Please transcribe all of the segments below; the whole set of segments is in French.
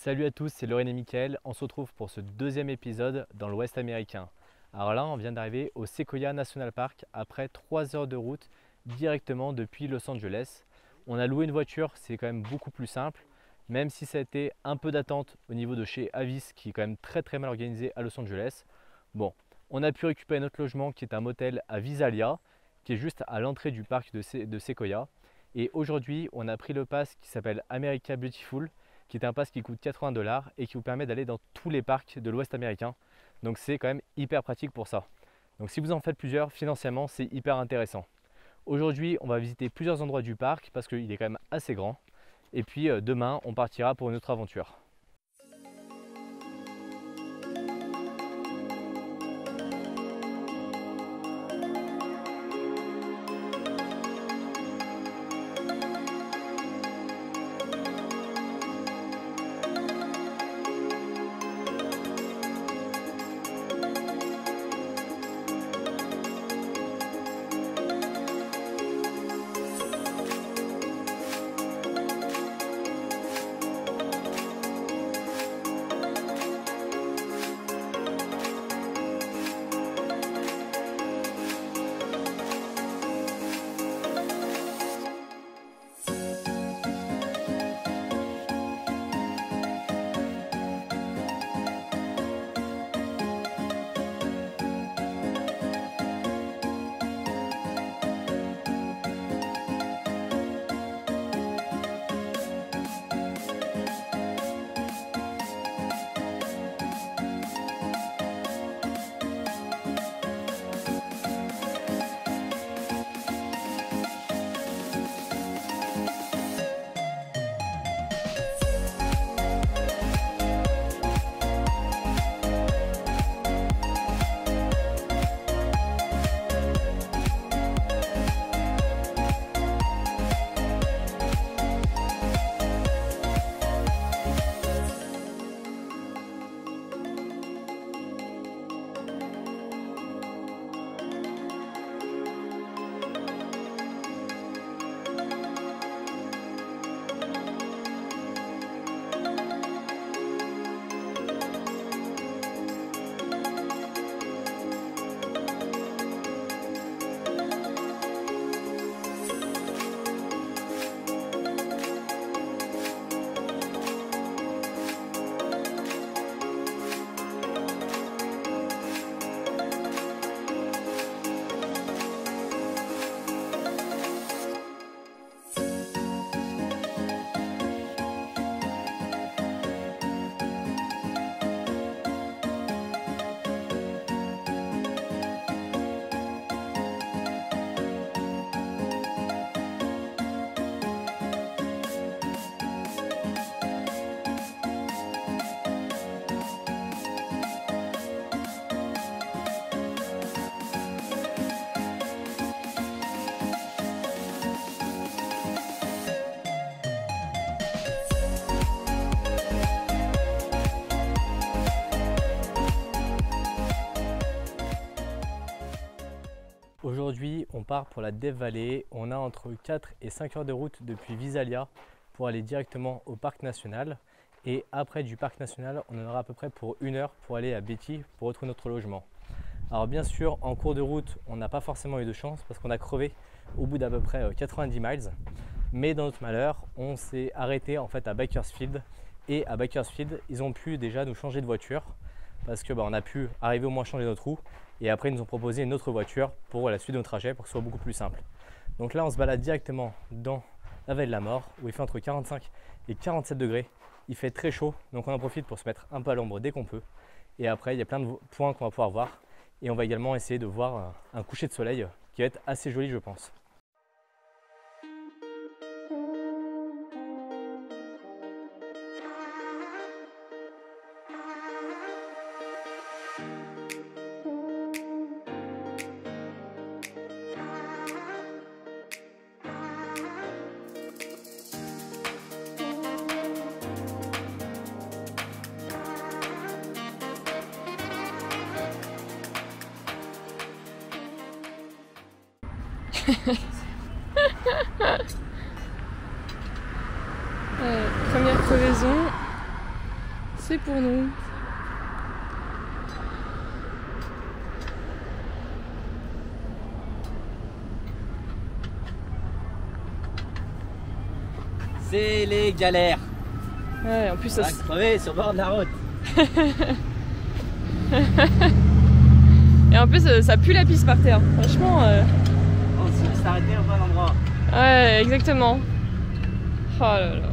Salut à tous, c'est Lorraine et Mickaël. On se retrouve pour ce deuxième épisode dans l'Ouest américain. Alors là, on vient d'arriver au Sequoia National Park après 3 heures de route directement depuis Los Angeles. On a loué une voiture, c'est quand même beaucoup plus simple, même si ça a été un peu d'attente au niveau de chez Avis qui est quand même très mal organisé à Los Angeles. Bon, on a pu récupérer notre logement qui est un motel à Visalia, qui est juste à l'entrée du parc de Sequoia. Et aujourd'hui, on a pris le pass qui s'appelle America Beautiful, qui est un pass qui coûte 80 $ et qui vous permet d'aller dans tous les parcs de l'Ouest américain. Donc c'est quand même hyper pratique pour ça. Donc si vous en faites plusieurs, financièrement, c'est hyper intéressant. Aujourd'hui, on va visiter plusieurs endroits du parc parce qu'il est quand même assez grand. Et puis demain, on partira pour une autre aventure. Aujourd'hui, on part pour la Death Valley. On a entre 4 et 5 heures de route depuis Visalia pour aller directement au parc national. Et après du parc national, on en aura à peu près pour 1 heure pour aller à Betty pour retrouver notre logement. Alors bien sûr, en cours de route, on n'a pas forcément eu de chance parce qu'on a crevé au bout d'à peu près 90 miles. Mais dans notre malheur, on s'est arrêté en fait à Bakersfield. Et à Bakersfield, ils ont pu déjà nous changer de voiture parce que on a pu arriver au moins changer notre roue. Et après, ils nous ont proposé une autre voiture pour la suite de notre trajet pour que ce soit beaucoup plus simple. Donc là, on se balade directement dans la vallée de la mort où il fait entre 45 et 47 degrés. Il fait très chaud, donc on en profite pour se mettre un peu à l'ombre dès qu'on peut. Et après, il y a plein de points qu'on va pouvoir voir. Et on va également essayer de voir un coucher de soleil qui va être assez joli, je pense. Première crevaison, c'est pour nous. C'est les galères. Ouais, en plus ça se crever sur le bord de la route. Et en plus ça pue la pisse par terre. Franchement. On s'est arrêté au bon endroit. Ouais, exactement. Oh là là.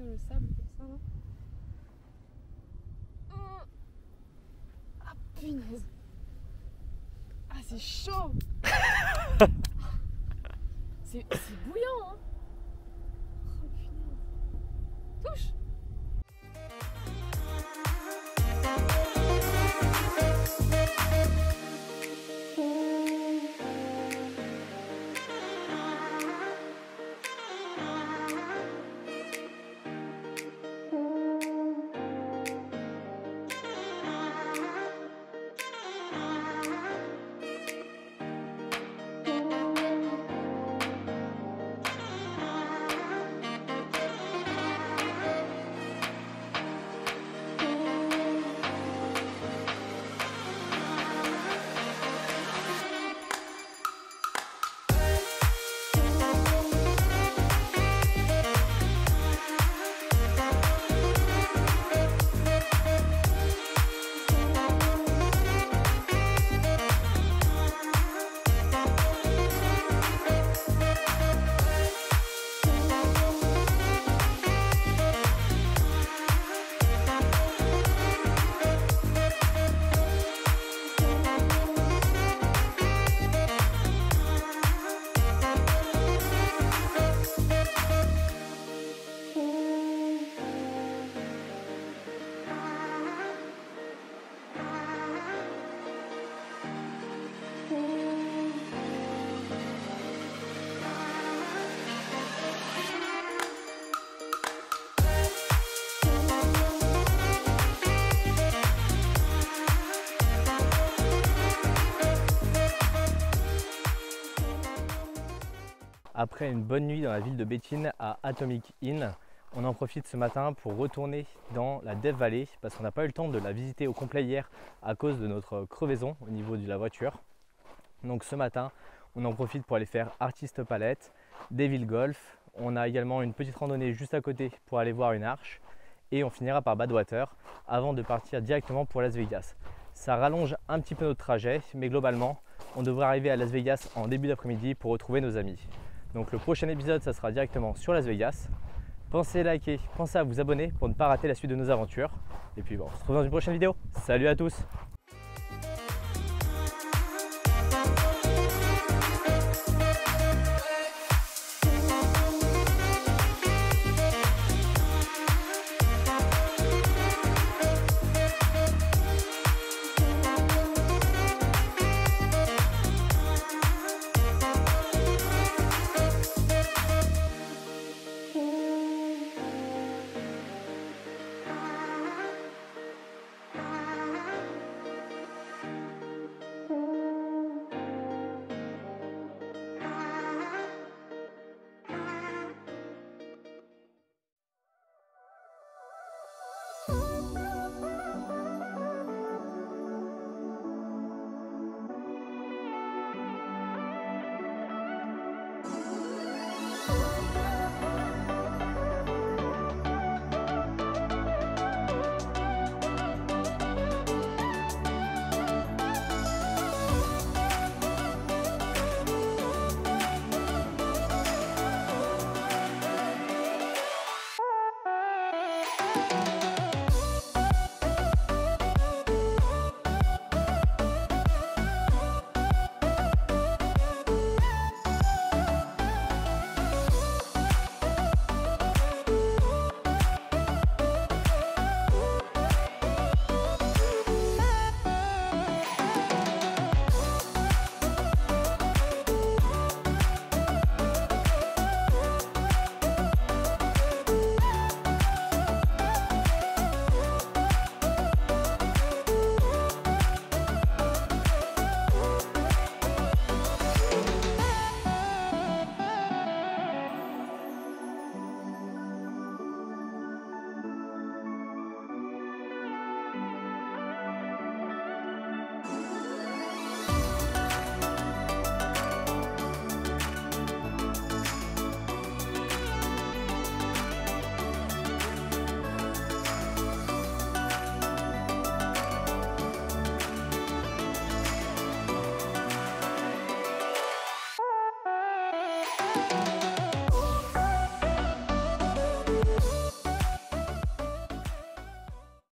Le sable comme ça là. Ah punaise. Ah c'est chaud. C'est bouillant hein. Oh punaise. Touche. Après une bonne nuit dans la ville de Béthune à Atomic Inn, on en profite ce matin pour retourner dans la Death Valley parce qu'on n'a pas eu le temps de la visiter au complet hier à cause de notre crevaison au niveau de la voiture. Donc ce matin, on en profite pour aller faire Artist Palette, Devil Golf. On a également une petite randonnée juste à côté pour aller voir une arche et on finira par Badwater avant de partir directement pour Las Vegas. Ça rallonge un petit peu notre trajet, mais globalement, on devrait arriver à Las Vegas en début d'après-midi pour retrouver nos amis. Donc le prochain épisode, ça sera directement sur Las Vegas. Pensez à liker, pensez à vous abonner pour ne pas rater la suite de nos aventures. Et puis bon, on se retrouve dans une prochaine vidéo. Salut à tous!